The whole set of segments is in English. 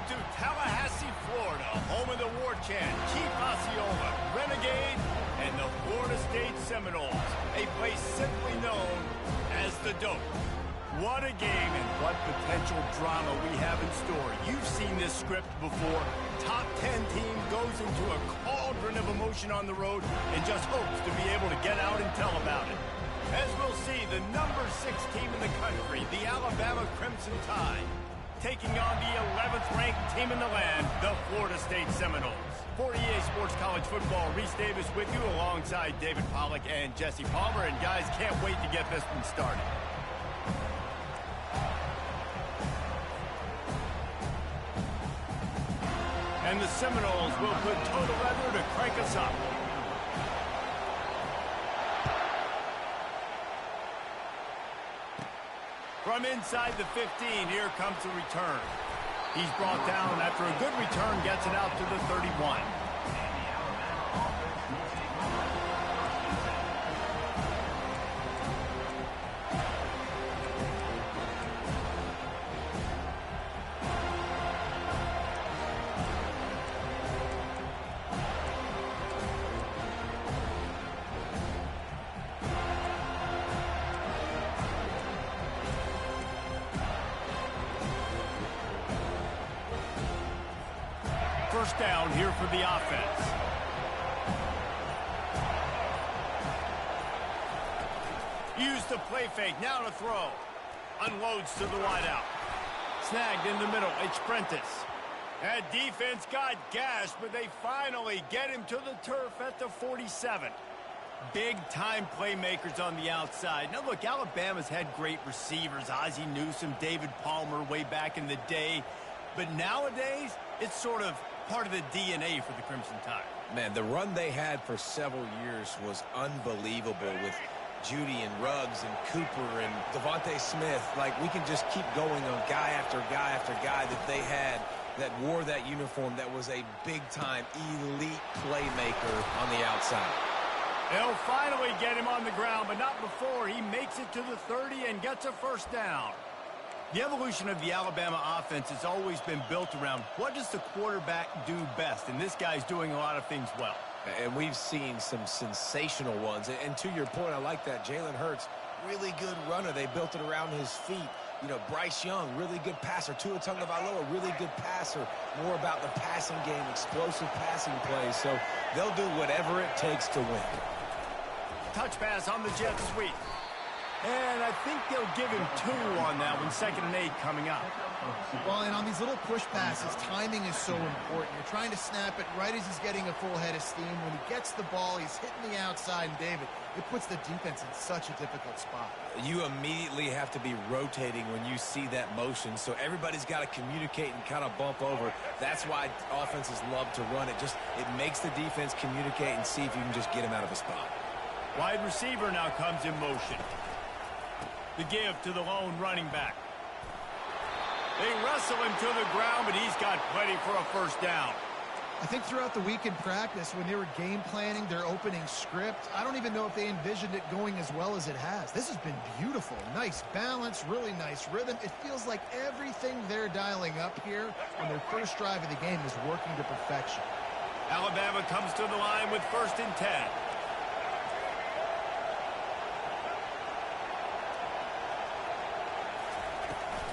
to Tallahassee, Florida, home of the war chant, Chief Osceola, Renegade, and the Florida State Seminoles, a place simply known as the Dope. What a game and what potential drama we have in store. You've seen this script before. Top 10 team goes into a cauldron of emotion on the road and just hopes to be able to get out and tell about it. As we'll see, the number 6 team in the country, the Alabama Crimson Tide, taking on the 11th ranked team in the land, the Florida State Seminoles. For EA Sports College Football, Reese Davis with you alongside David Pollack and Jesse Palmer. And guys, can't wait to get this one started. And the Seminoles will put total leather to crank us up. From inside the 15, here comes the return. He's brought down after a good return, gets it out to the 31. First down here for the offense. Use the play fake, now to throw. Unloads to the wideout. Snagged in the middle, it's Prentice. That defense got gashed, but they finally get him to the turf at the 47. Big-time playmakers on the outside. Now, look, Alabama's had great receivers. Ozzie Newsome, David Palmer way back in the day. But nowadays, it's sort of part of the DNA for the Crimson Tide. Man, the run they had for several years was unbelievable with Judy and Ruggs and Cooper and Devontae Smith. Like, we can just keep going on guy after guy after guy that they had that wore that uniform that was a big-time elite playmaker on the outside. They'll finally get him on the ground, but not before he makes it to the 30 and gets a first down. The evolution of the Alabama offense has always been built around what does the quarterback do best, and this guy's doing a lot of things well. And we've seen some sensational ones. And to your point, I like that. Jalen Hurts, really good runner. They built it around his feet. You know, Bryce Young, really good passer. Tua Tagovailoa, really good passer. More about the passing game, explosive passing plays. So they'll do whatever it takes to win. Touch pass on the jet sweep. And I think they'll give him 2 on that one. 2nd and 8 coming up. Well, and on these little push passes, timing is so important. You're trying to snap it right as he's getting a full head of steam. When he gets the ball, he's hitting the outside, and David, it puts the defense in such a difficult spot. You immediately have to be rotating when you see that motion, so everybody's got to communicate and kind of bump over. That's why offenses love to run it. It makes the defense communicate and see if you can just get him out of a spot. Wide receiver now comes in motion. The give to the lone running back. They wrestle him to the ground, but he's got plenty for a first down. I think throughout the week in practice, when they were game planning their opening script, I don't even know if they envisioned it going as well as it has. This has been beautiful. Nice balance, really nice rhythm. It feels like everything they're dialing up here on their first drive of the game is working to perfection. Alabama comes to the line with 1st and 10.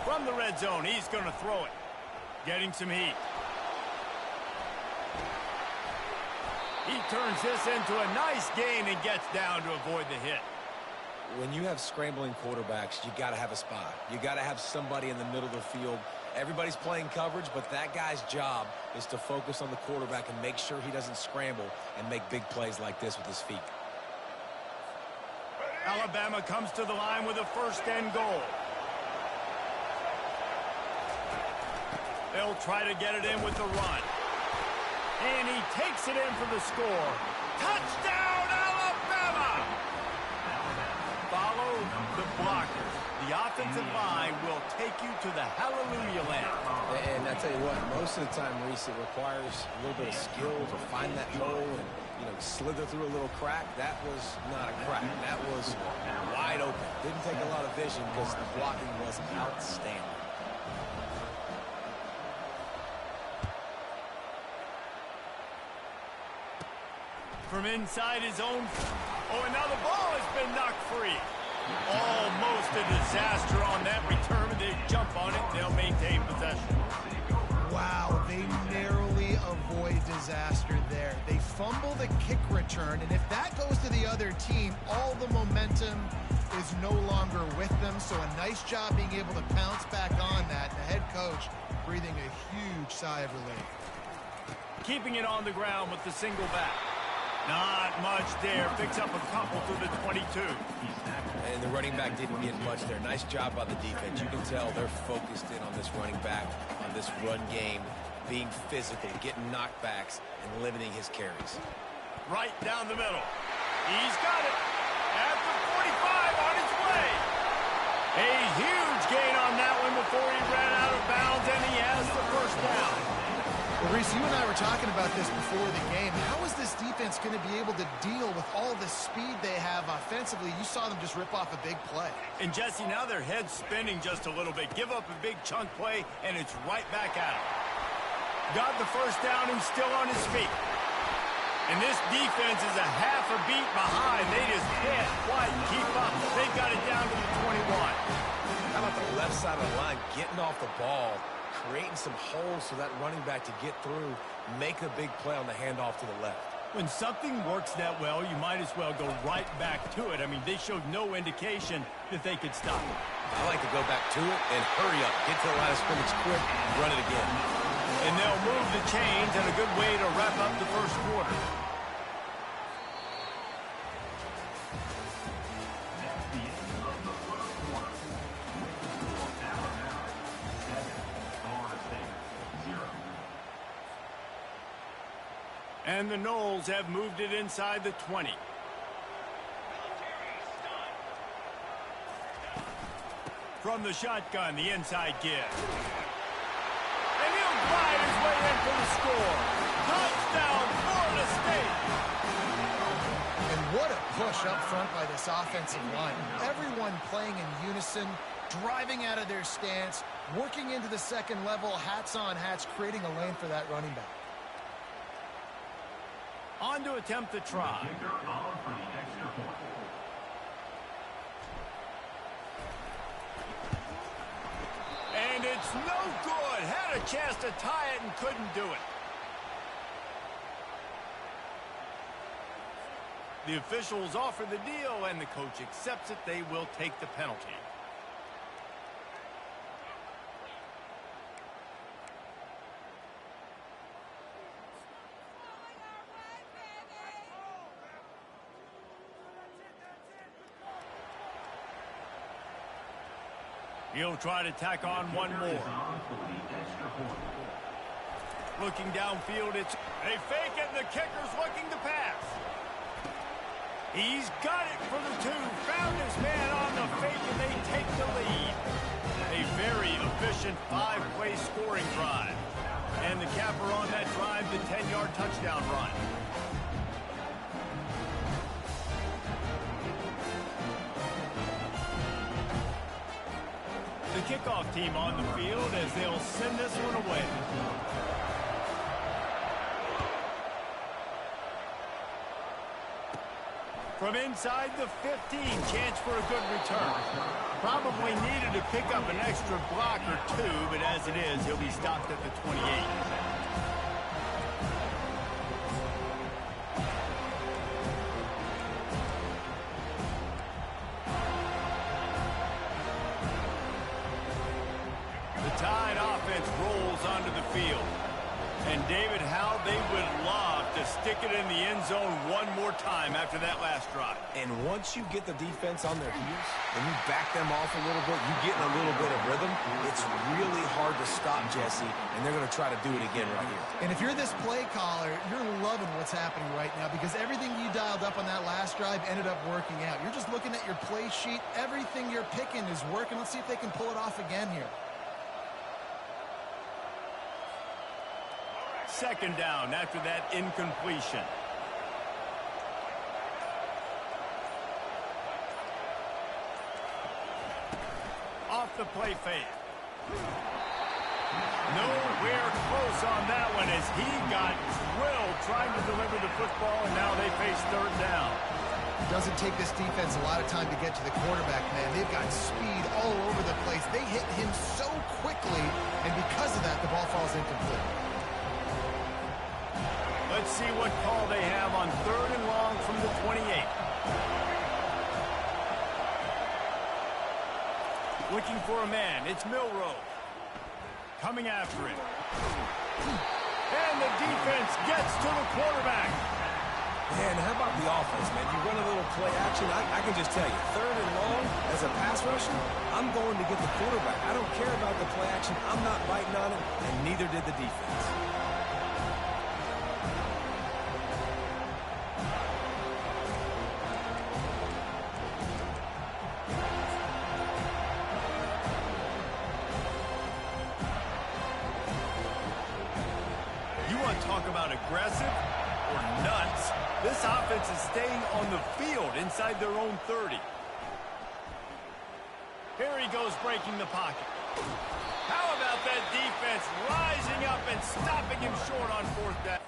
From the red zone, he's going to throw it. Getting some heat. He turns this into a nice gain and gets down to avoid the hit. When you have scrambling quarterbacks, you got to have a spot. You got to have somebody in the middle of the field. Everybody's playing coverage, but that guy's job is to focus on the quarterback and make sure he doesn't scramble and make big plays like this with his feet. Alabama comes to the line with a 1st and goal. They'll try to get it in with the run. And he takes it in for the score. Touchdown, Alabama! Follow the blockers. The offensive line will take you to the hallelujah land. And I tell you what, most of the time, Reese, it requires a little bit of skill to find that hole and, you know, slither through a little crack. That was not a crack. That was wide open. Didn't take a lot of vision because the blocking was outstanding. from inside his own. Oh, and now the ball has been knocked free. Almost a disaster on that return. They jump on it, they'll maintain possession. Wow, they narrowly avoid disaster there. They fumble the kick return, and if that goes to the other team, all the momentum is no longer with them. So a nice job being able to pounce back on that. The head coach breathing a huge sigh of relief. Keeping it on the ground with the single back. Not much there. Picks up a couple to the 22. And the running back didn't get much there. Nice job by the defense. You can tell they're focused in on this running back, on this run game, being physical, getting knockbacks, and limiting his carries. Right down the middle. He's got it. At the 45 on his way. A huge gain on that one before he ran out of bounds, and he has the first down. Well, Reese, you and I were talking about this before the game. How is this defense going to be able to deal with all the speed they have offensively? You saw them just rip off a big play. And, Jesse, now their head's spinning just a little bit. Give up a big chunk play, and it's right back at him. Got the first down and still on his feet. And this defense is a half a beat behind. They just can't quite keep up. They've got it down to the 21. How about the left side of the line getting off the ball, creating some holes so that running back to get through, make a big play on the handoff to the left. When something works that well, you might as well go right back to it. I mean, they showed no indication that they could stop it. I like to go back to it and hurry up. Get to the line of scrimmage quick and run it again. And they'll move the chains, and a good way to wrap up the first quarter. And the Knowles have moved it inside the 20. From the shotgun, the inside give. And he'll glide his way in for the score. Touchdown, Florida State. And what a push up front by this offensive line. Everyone playing in unison, driving out of their stance, working into the second level, hats on hats, creating a lane for that running back. On to attempt the try. And it's no good. Had a chance to tie it and couldn't do it. The officials offer the deal, and the coach accepts it. They will take the penalty. He'll try to tack on one more. Looking downfield, they fake it, and the kicker's looking to pass. He's got it for the 2. Found his man on the fake, and they take the lead. A very efficient 5-play scoring drive. And the capper on that drive, the 10-yard touchdown run. The kickoff team on the field as they'll send this one away. From inside the 15, chance for a good return. Probably needed to pick up an extra block or 2, but as it is, he'll be stopped at the 28. Tide offense rolls onto the field. And David, how they would love to stick it in the end zone one more time after that last drive. And once you get the defense on their heels and you back them off a little bit, you get in a little bit of rhythm, it's really hard to stop, Jesse, and they're going to try to do it again right here. And if you're this play caller, you're loving what's happening right now because everything you dialed up on that last drive ended up working out. You're just looking at your play sheet. Everything you're picking is working. Let's see if they can pull it off again here. Second down after that incompletion. Off the play fake. Nowhere close on that one as he got drilled trying to deliver the football, and now they face third down. It doesn't take this defense a lot of time to get to the quarterback, man. They've got speed all over the place. They hit him so quickly, and because of that, the ball falls incomplete. Let's see what call they have on third and long from the 28. Looking for a man. It's Milroe. Coming after him. And the defense gets to the quarterback. Man, how about the offense, man? You run a little play action. I can just tell you, third and long, as a pass rusher, I'm going to get the quarterback. I don't care about the play action. I'm not biting on it, and neither did the defense. You want to talk about aggressive or nuts? This offense is staying on the field inside their own 30. Here he goes breaking the pocket. How about that defense rising up and stopping him short on fourth down?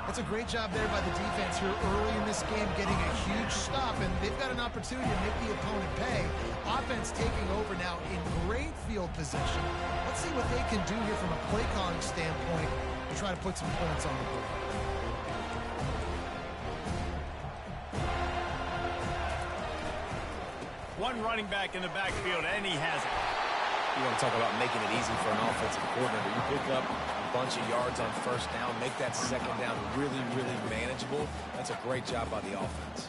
That's a great job there by the defense here early in this game, getting a huge stop, and they've got an opportunity to make the opponent pay. Offense taking over now in great field position. Let's see what they can do here from a play calling standpoint to try to put some points on the board. One running back in the backfield, and he has it. You want to talk about making it easy for an offensive coordinator. You pick up a bunch of yards on first down, make that second down really, really manageable. That's a great job by the offense.